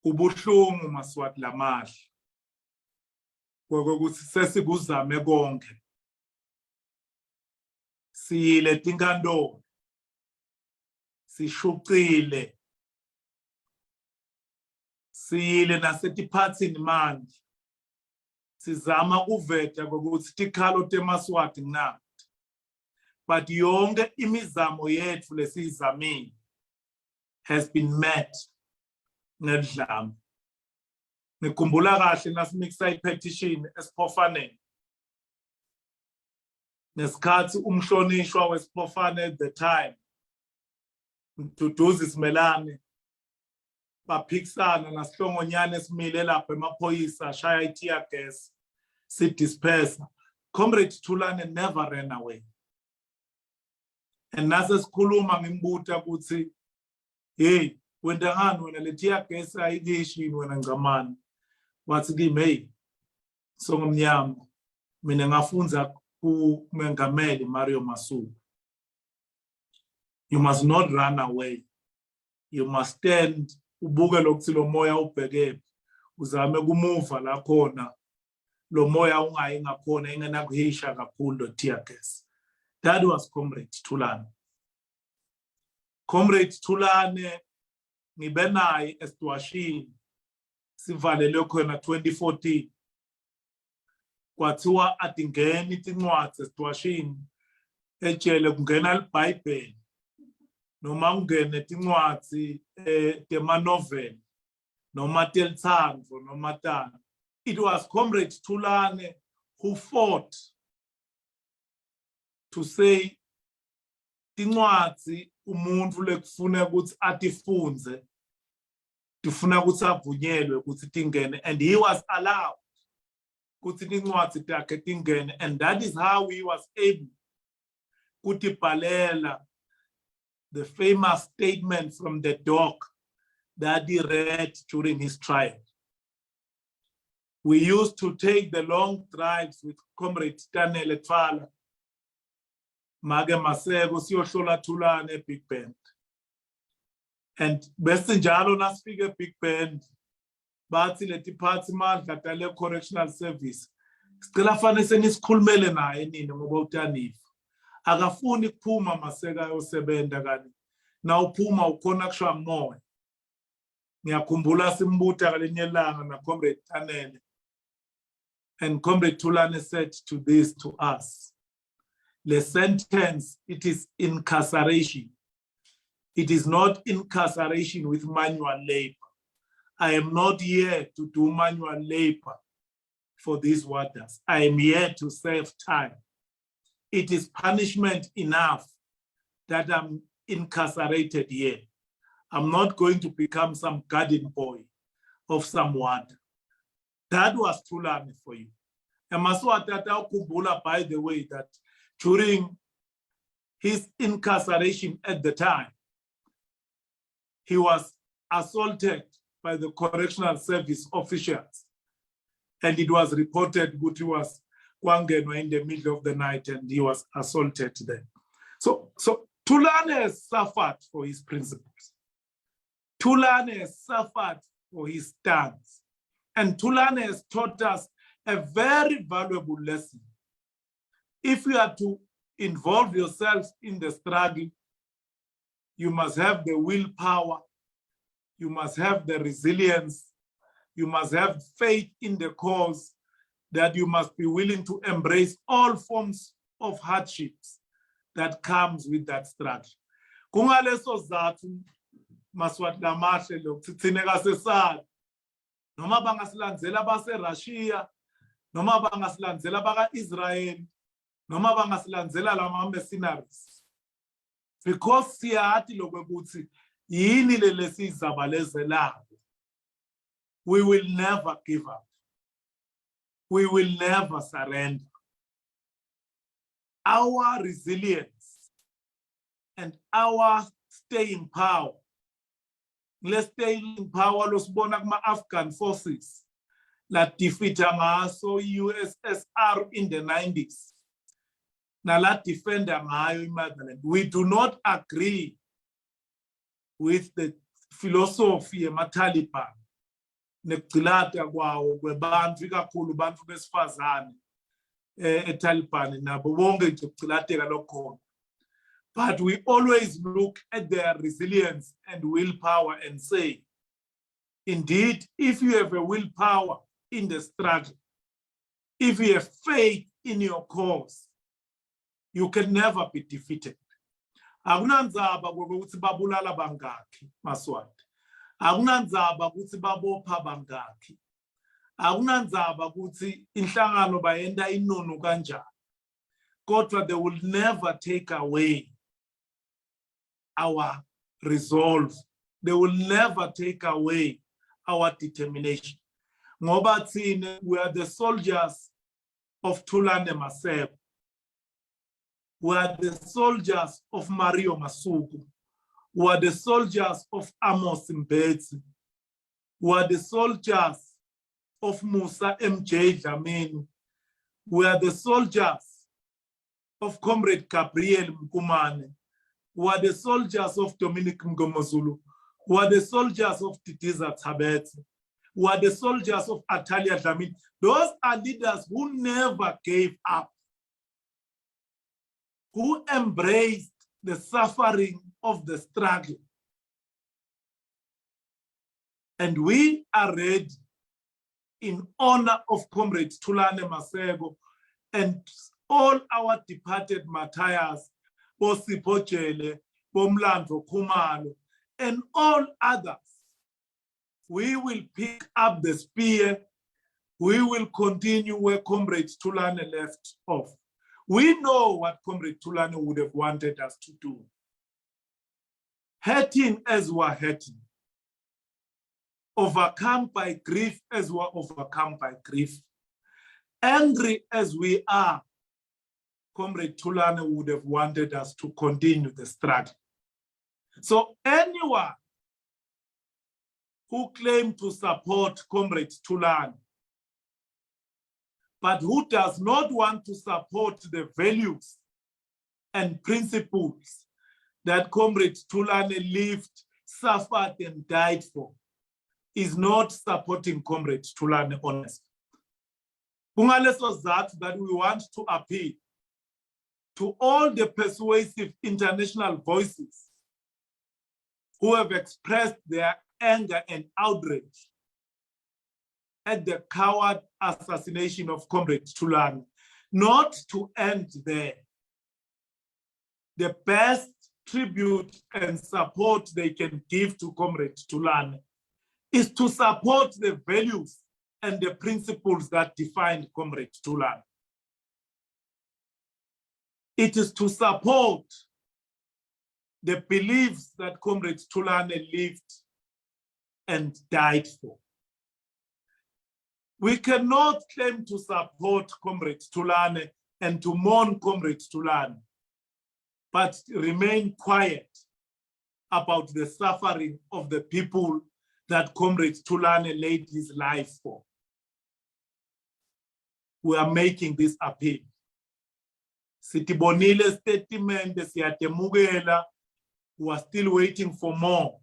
ubuhlungu Mswati lamahle kokuthi sesikuzame konke siyile tinkantolo sishuqile siyile nasetiphathini manje sizama kuveta kokuthi tikhalo teMswati ngina but yonke imizamo yethu lesizamile has been met ngedlame. Ngikhumbula kahle nasimikisa ipetition esiphofaneni nesikhathi umhlonishwa wesiphofane at the time Mduduzi Simelane baphikisana nasihlongonyane esimile lapha emaphoyisa shaya itear gas sidispersa. Comrade Thulani never ran away. And nase sikhuluma ngimbuta ukuthi hey wena ngani wena le tear gas ayikishini wena ngcamani wathi kimi hey songomnyama mina ngafunza kumengameli Mario Masuku. You must not run away. You must stand ubuke lokuthi lo moya ubheke uzame kumuva la khona lo moya ungayi ngakhona engenakuhisha kakhulu lo tear gas. That was Comrade Thulani. Comrade Thulani ngibe naye eSitwashini sivalele khona 2014 kwathiwa atingeni tincwadi eSitwashini ejele kungena iBhayibheli noma ungene tincwadi tema-novel noma telithando noma tani. It was Comrade Thulani who fought to say tincwadi umuntu lekufuna ukuthi atifunze tifuna ukuthi avunyelwe ukuthi tingene, and he was allowed ukuthi tincwadi takhe tingene, and that is how he was able ukuthi bhalela the famous statement from the doc that he read during his trial. We used to take the long drives with Comrade Daniel Etfala, Mage Maseko, siyohlola Thulani Big Band. And bese njalo nasifike Big Band, bathi leti phathi mandla tale correctional service. Sicela fanele senisikhulumele naye nini ngoba utanifa. Akafuni kuphuma Maseko ayosebenza kani. Na uphuma ukhona kushwa moya. Ngiyakhumbula simbuta ngalenye ilanga na Comrade Daniel. And Comrade Thulani said to us, the sentence, it is incarceration. It is not incarceration with manual labor. I am not here to do manual labor for these warders. I am here to save time. It is punishment enough that I'm incarcerated here. I'm not going to become some garden boy of some warder. That was Thulani for you. And Mswati Kubula, by the way, that during his incarceration at the time, he was assaulted by the correctional service officials. And it was reported that he was in the middle of the night and he was assaulted there. So Thulani has suffered for his principles. Thulani has suffered for his stance. And Thulani has taught us a very valuable lesson. If you are to involve yourself in the struggle, you must have the willpower, you must have the resilience, you must have faith in the cause, that you must be willing to embrace all forms of hardships that comes with that struggle. Kungaleso zathu Mswati lamahle lokho thina kasesala noma bangasilandzela base-Russia noma bangasilandzela baka-Israel noma bangasilandzela lama mercenaries, because siyathi lokuthi yini lesizabalezelayo. We will never give up. We will never surrender. Our resilience and our staying power. Let's stay in power. Losibona kuma Afghan forces la defeata ngaso USSR in the 90s. Na la defender ngayo iMotherland. We do not agree with the philosophy ema-Taliban. Nekugcilata kwawo kwebantu ikakhulu bantu besifazane eTaliban nabo bonke nje kugcilateka lokho. But we always look at their resilience and willpower and say, indeed, if you have a willpower in the struggle, if you have faith in your cause, you can never be defeated. Akunandzaba ukuthi babulala bangaki Mswati. Akunandzaba ukuthi babopha bangaki. Akunandzaba ukuthi Inhlangano bayenda inono kanjani. Kodwa they will never take away our resolve. They will never take away our determination. Ngoba thina, we are the soldiers of Thulani Maseko. We are the soldiers of Mario Masuku. We are the soldiers of Amos Mbetsi. We are the soldiers of Musa MJ Dlamini. We are the soldiers of Comrade Gabriel Mkumane. We are the soldiers of Dominic Mgomozulu. We are the soldiers of Tidiza Tabete. We are the soldiers of Atalia Dlamini. Those are leaders who never gave up, who embraced the suffering of the struggle. And we are ready, in honor of Comrade Thulani Maseko and all our departed martyrs, Bosipho Jele, Bomlando Khumalo, and all others. We will pick up the spear. We will continue where Comrade Thulani left off. We know what Comrade Thulani would have wanted us to do. Hurting as we're hurting. Overcome by grief as we're overcome by grief. Angry as we are, Comrade Thulani would have wanted us to continue the struggle. So anyone who claims to support Comrade Thulani, but who does not want to support the values and principles that Comrade Thulani lived, suffered, and died for, is not supporting Comrade Thulani honestly. Kungaleso zathu that we want to appeal to all the persuasive international voices who have expressed their anger and outrage at the coward assassination of Comrade Thulani, not to end there. The best tribute and support they can give to Comrade Thulani is to support the values and the principles that define Comrade Thulani. It is to support the beliefs that Comrade Thulani lived and died for. We cannot claim to support Comrade Thulani and to mourn Comrade Thulani, but remain quiet about the suffering of the people that Comrade Thulani laid his life for. We are making this appeal. Sitibonile statement, siyatemukela, we are still waiting for more.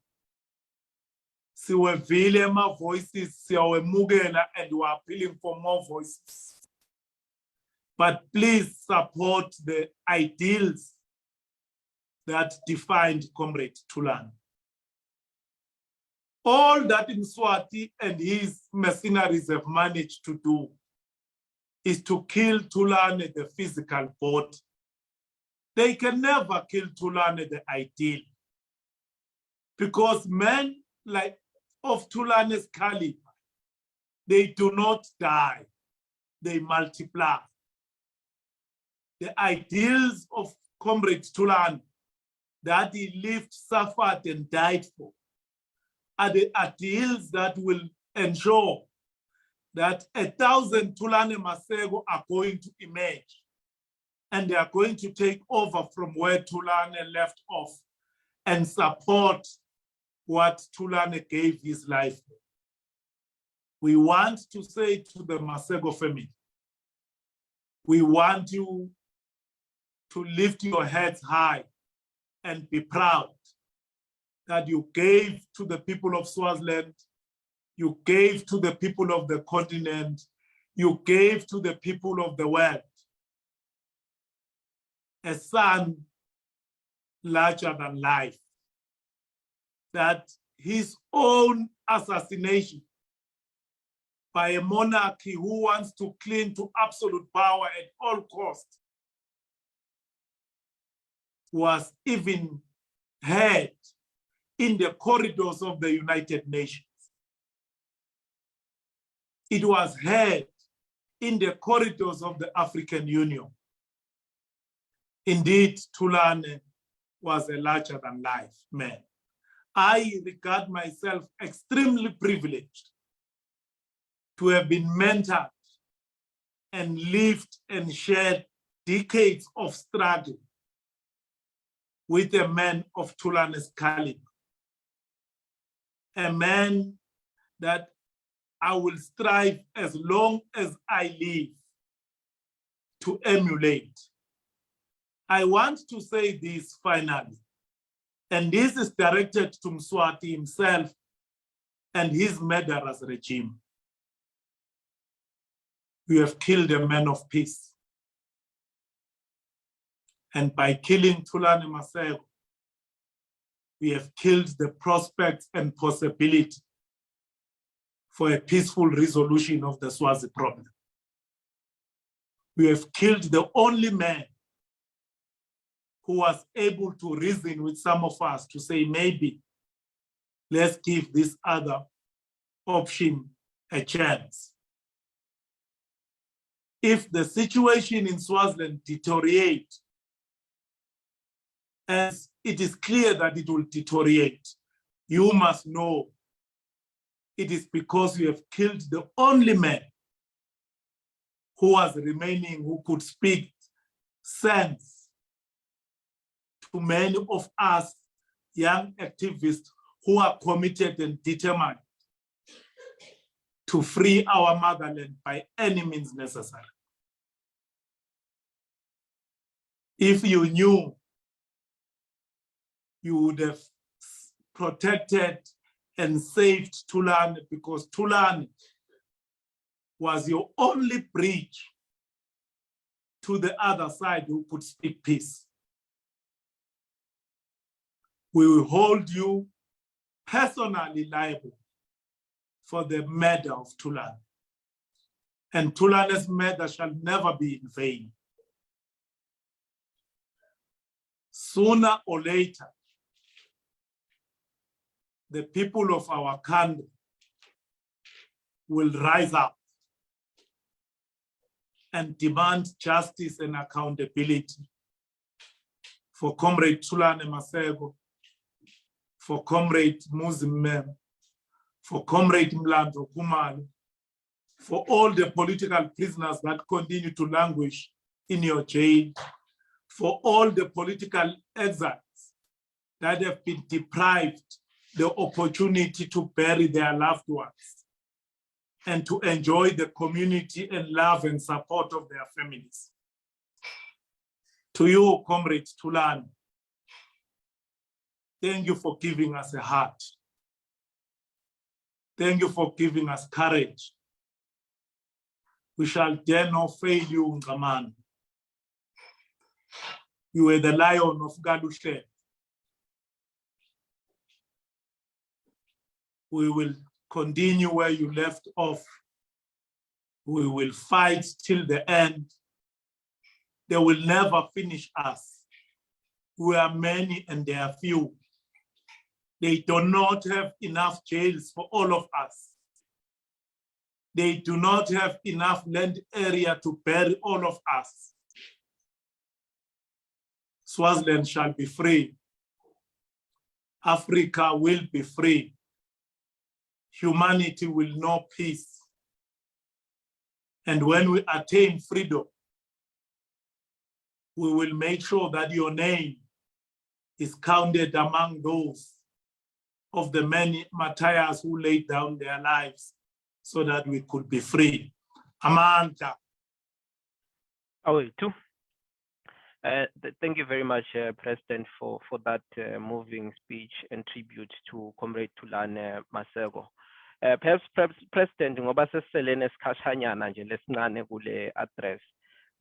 Siwevile ma voices, siyawemukela, and we are appealing for more voices. But please support the ideals that defined Comrade Thulani. All that Mswati and his mercenaries have managed to do is to kill Thulani the physical body. They can never kill Thulani the ideal, because men like of Thulani's caliber, they do not die, they multiply. The ideals of Comrade Thulani that he lived, suffered, and died for are the ideals that will ensure that 1,000 Thulani Maseko are going to emerge, and they are going to take over from where Thulani left off and support what Thulani gave his life for. We want to say to the Maseko family, we want you to lift your heads high and be proud that you gave to the people of Swaziland, you gave to the people of the continent, you gave to the people of the world a son larger than life, that his own assassination by a monarchy who wants to cling to absolute power at all costs was even heard in the corridors of the United Nations. It was heard in the corridors of the African Union. Indeed, Thulani was a larger-than-life man. I regard myself extremely privileged to have been mentored and lived and shared decades of struggle with a man of Thulani's caliber, a man that I will strive as long as I live to emulate. I want to say this finally, and this is directed to Mswati himself and his murderous regime. We have killed a man of peace. And by killing Thulani Maseko, we have killed the prospects and possibility for a peaceful resolution of the Swazi problem. We have killed the only man who was able to reason with some of us to say, maybe let's give this other option a chance. If the situation in Swaziland deteriorates, as it is clear that it will deteriorate, you must know it is because you have killed the only man who was remaining, who could speak sense to many of us young activists who are committed and determined to free our motherland by any means necessary. If you knew, you would have protected and saved Thulani, because Thulani was your only bridge to the other side who could speak peace. We will hold you personally liable for the murder of Thulani. And Thulani's murder shall never be in vain. Sooner or later, the people of our country will rise up and demand justice and accountability for Comrade Thulani Maseko, for Comrade Muzimem, for Comrade Mlando Kumalo, for all the political prisoners that continue to languish in your jail, for all the political exiles that have been deprived the opportunity to bury their loved ones and to enjoy the community and love and support of their families. To you, Comrade Thulani, thank you for giving us a heart. Thank you for giving us courage. We shall dare not fail you, Ngamani. You were the lion of Galushe. We will continue where you left off. We will fight till the end. They will never finish us. We are many and they are few. They do not have enough jails for all of us. They do not have enough land area to bury all of us. Swaziland shall be free. Africa will be free. Humanity will know peace. And when we attain freedom, we will make sure that your name is counted among those of the many martyrs who laid down their lives so that we could be free. Amanda. Too. Thank you very much, President, for that moving speech and tribute to Comrade Thulani Maseko. Perhaps President, ngoba seselene esikhashanyana nje lesincane kule address,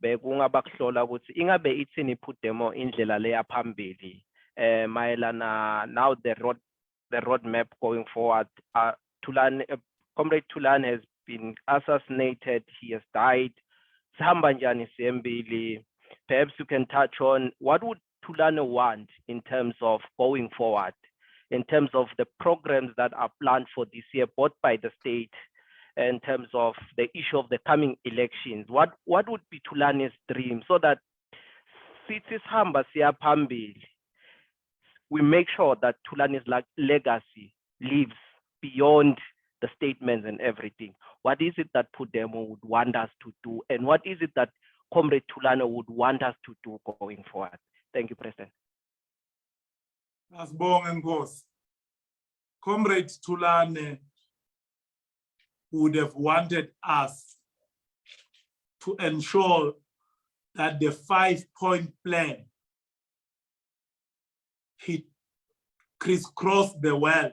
bekungaba kuhlola ukuthi ingabe ithini PUDEMO indlela leya phambili mayelana now the roadmap going forward. Comrade Thulani has been assassinated, he has died. Sihamba njani sihambile? Perhaps you can touch on what would Thulani want in terms of going forward, in terms of the programs that are planned for this year, both by the state, in terms of the issue of the coming elections. What would be Thulani's dream so that sithi sihamba siya phambili, we make sure that Thulani's legacy lives beyond the statements and everything? What is it that PUDEMO would want us to do? And what is it that Comrade Thulani would want us to do going forward? Thank you, President. Comrade Thulani would have wanted us to ensure that the 5-point plan he crisscrossed the world,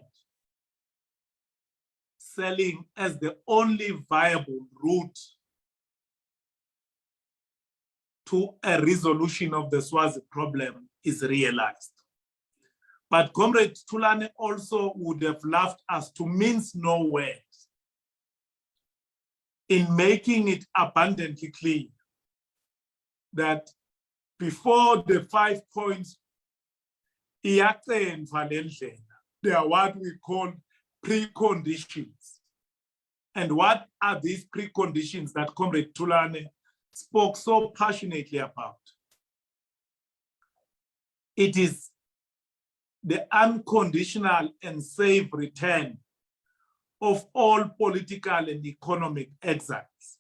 selling as the only viable route to a resolution of the Swazi problem is realized. But Comrade Thulani also would have loved us to mince no words in making it abundantly clear that before the 5 points, there are what we call preconditions. And what are these preconditions that Comrade Thulani spoke so passionately about? It is the unconditional and safe return of all political and economic exiles.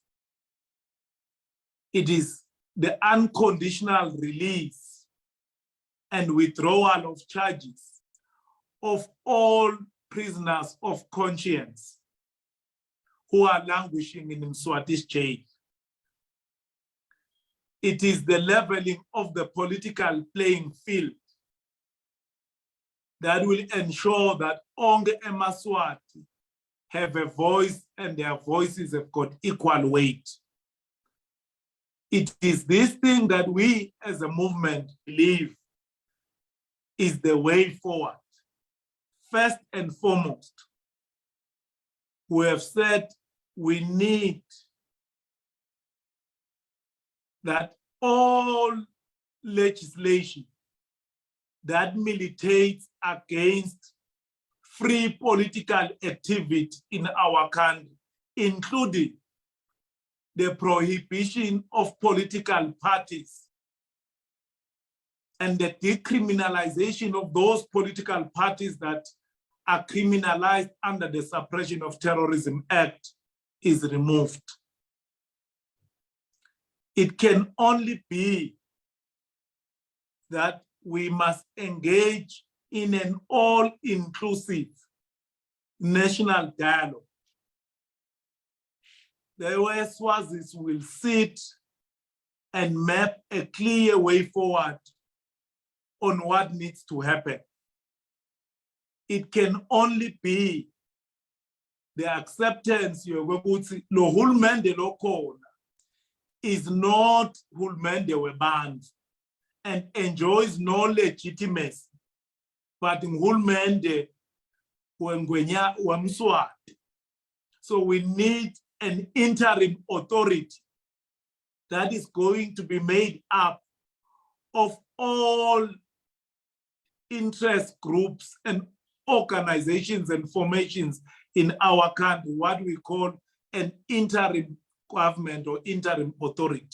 It is the unconditional release and withdrawal of charges of all prisoners of conscience who are languishing in Mswati's jail. It is the leveling of the political playing field that will ensure that onge eMswati have a voice and their voices have got equal weight. It is this thing that we as a movement believe is the way forward. First and foremost, we have said we need that all legislation that militates against free political activity in our country, including the prohibition of political parties and the decriminalization of those political parties that are criminalized under the Suppression of Terrorism Act, is removed. It can only be that we must engage in an all-inclusive national dialogue. The way Swazis will sit and map a clear way forward on what needs to happen. It can only be the acceptance yokuthi lo hulumende lokhona is not hulumende webantu and enjoys no legitimacy, but hulumende wengwenya wamswati. So we need an interim authority that is going to be made up of all interest groups and organizations and formations in our country, what we call an interim government or interim authority.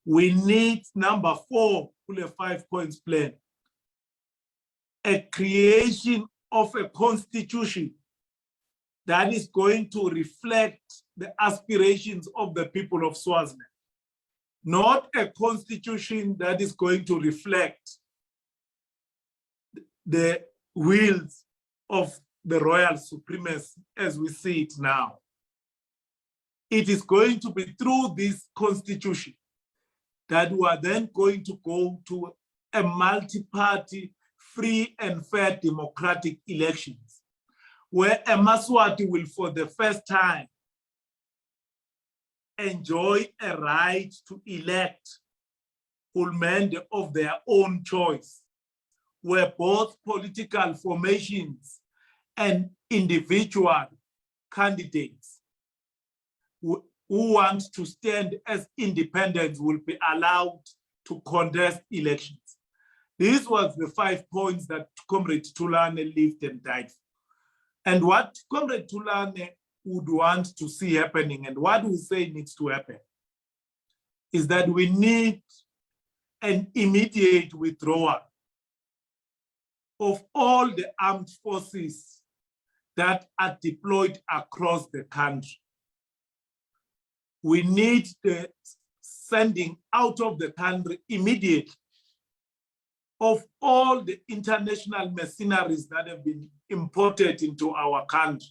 We need, number 4, a 5-point plan, a creation of a constitution that is going to reflect the aspirations of the people of Swaziland, not a constitution that is going to reflect the wills of the royal supremacy as we see it now. It is going to be through this constitution that we are then going to go to a multi-party, free and fair democratic elections, where a Mswati will for the first time enjoy a right to elect hulumende of their own choice, where both political formations and individual candidates who want to stand as independents will be allowed to contest elections. This was the 5 points that Comrade Thulani lived and died for. And what Comrade Thulani would want to see happening and what we say needs to happen is that we need an immediate withdrawal of all the armed forces that are deployed across the country. We need the sending out of the country immediately of all the international mercenaries that have been imported into our country.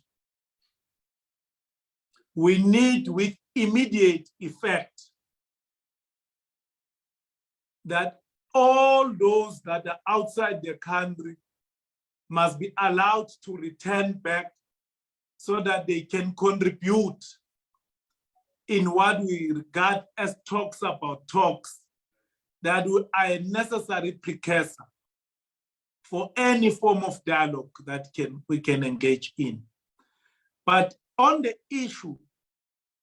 We need with immediate effect that all those that are outside the country must be allowed to return back so that they can contribute in what we regard as talks about talks that are a necessary precursor for any form of dialogue that we can engage in. But on the issue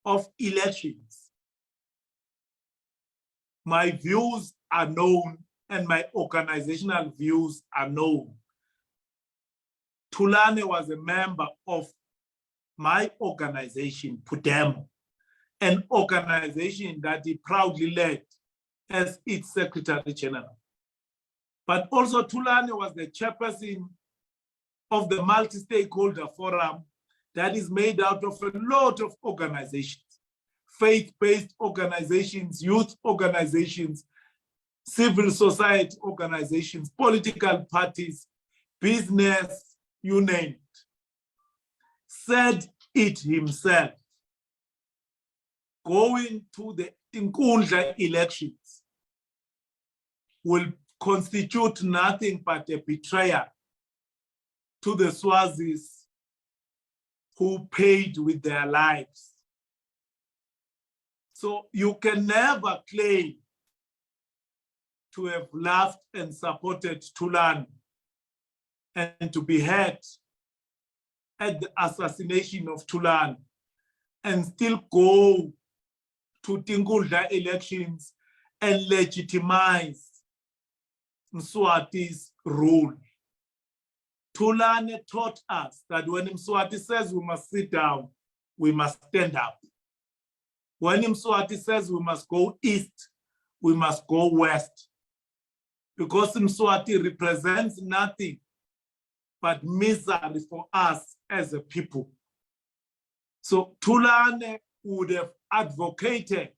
of elections, my views are known and my organizational views are known. Thulani was a member of my organization, PUDEMO, an organization that he proudly led as its Secretary General. But also Thulani was the chairperson of the multi-stakeholder forum that is made out of a lot of organizations, faith-based organizations, youth organizations, civil society organizations, political parties, business, you name it. Said it himself. Going to the Inkundla elections will constitute nothing but a betrayal to the Swazis who paid with their lives. So you can never claim to have loved and supported Thulani and to be heard at the assassination of Thulani and still go to Inkundla elections and legitimize Mswati's rule. Thulani taught us that when Mswati says we must sit down, we must stand up. When Mswati says we must go east, we must go west. Because Mswati represents nothing but misery for us as a people. So Thulani would have advocated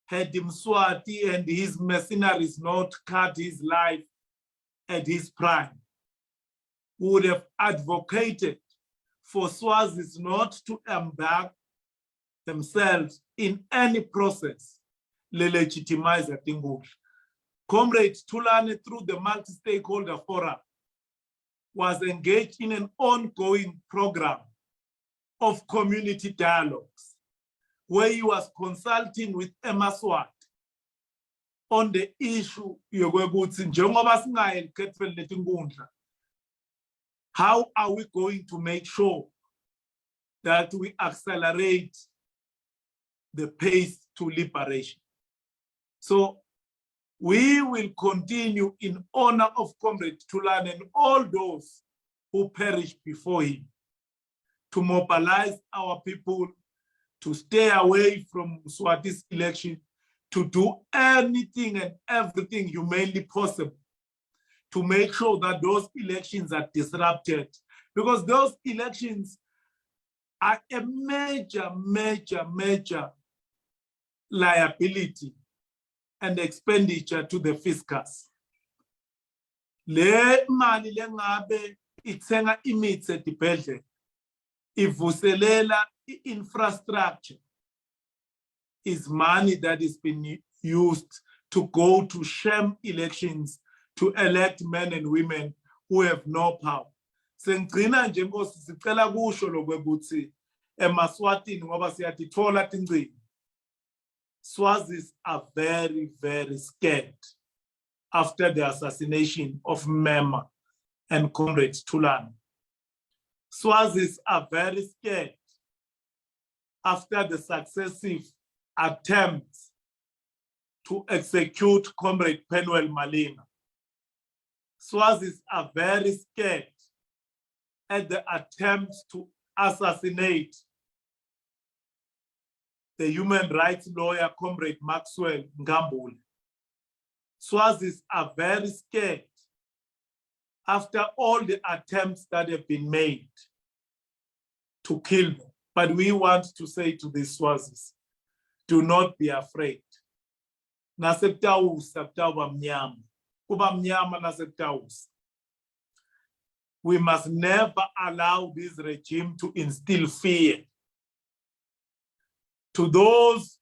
had Mswati and his mercenaries not cut his life at his prime, would have advocated for Swazis not to embark themselves in any process to legitimize Atingul. Comrade Thulani, through the multi-stakeholder forum, was engaged in an ongoing program of community dialogues, where he was consulting with Mswati on the issue how are we going to make sure that we accelerate the pace to liberation? So we will continue in honor of Comrade Thulani and all those who perished before him to mobilize our people to stay away from Mswati's election, to do anything and everything humanly possible to make sure that those elections are disrupted, because those elections are a major liability and expenditure to the fiscus. Le mali lengabe itsenga imithi edibhedlela ivuselela infrastructure is money that is being used to go to sham elections to elect men and women who have no power. Sengcina nje Nkosi sicela kusho lokwebuthi eMswatini ngoba siyatithola tingcini. Swazis are very scared after the assassination of Mema and Comrade Thulani. Swazis are very scared after the successive attempts to execute Comrade Penuel Malina. Swazis are very scared at the attempts to assassinate the human rights lawyer, Comrade Maxwell Ngambule. Swazis are very scared after all the attempts that have been made to kill them. But we want to say to the Swazis, do not be afraid. We must never allow this regime to instill fear. To those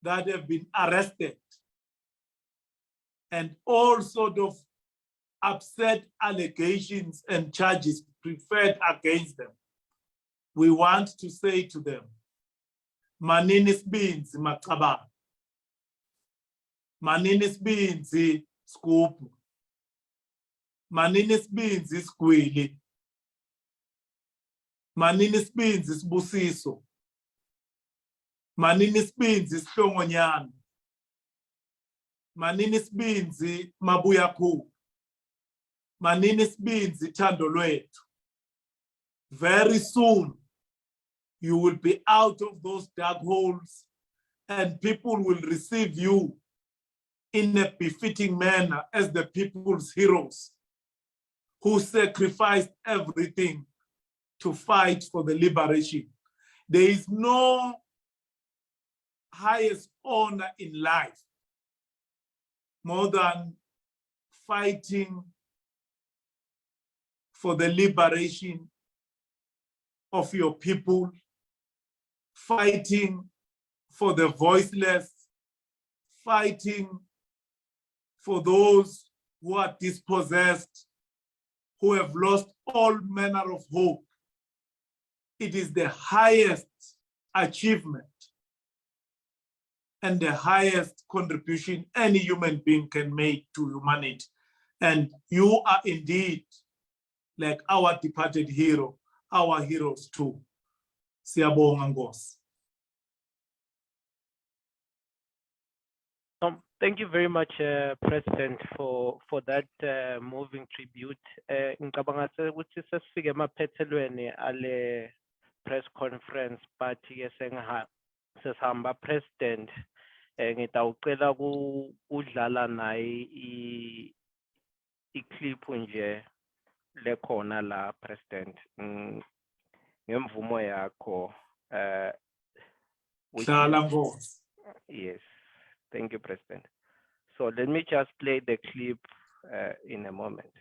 that have been arrested and all sort of upset allegations and charges preferred against them, we want to say to them, Maninis Beans Makaba, Maninis Beans Scoop, Maninis Beans Squilly, Maninis Beans Busiso, Maninis Beans Hlongonyana, Maninis Beans Mabuyaku, Maninis Beans Tandolwetu. Very soon, you will be out of those dark holes and people will receive you in a befitting manner as the people's heroes who sacrificed everything to fight for the liberation. There is no highest honor in life more than fighting for the liberation of your people, fighting for the voiceless, fighting for those who are dispossessed, who have lost all manner of hope. It is the highest achievement and the highest contribution any human being can make to humanity. And you are indeed like our departed hero, our heroes too. Siyabonga Nkosi. Thank you very much, President, for that moving tribute. Ngicabanga ukuthi sesifike emaphethelweni ale press conference, but sesihamba President, ngitawucela udlala naye i-clip nje lekhona la President. ngemvumo yakho. Which Hlala is- Nkosi. yes, thank you, President. So let me just play the clip in a moment.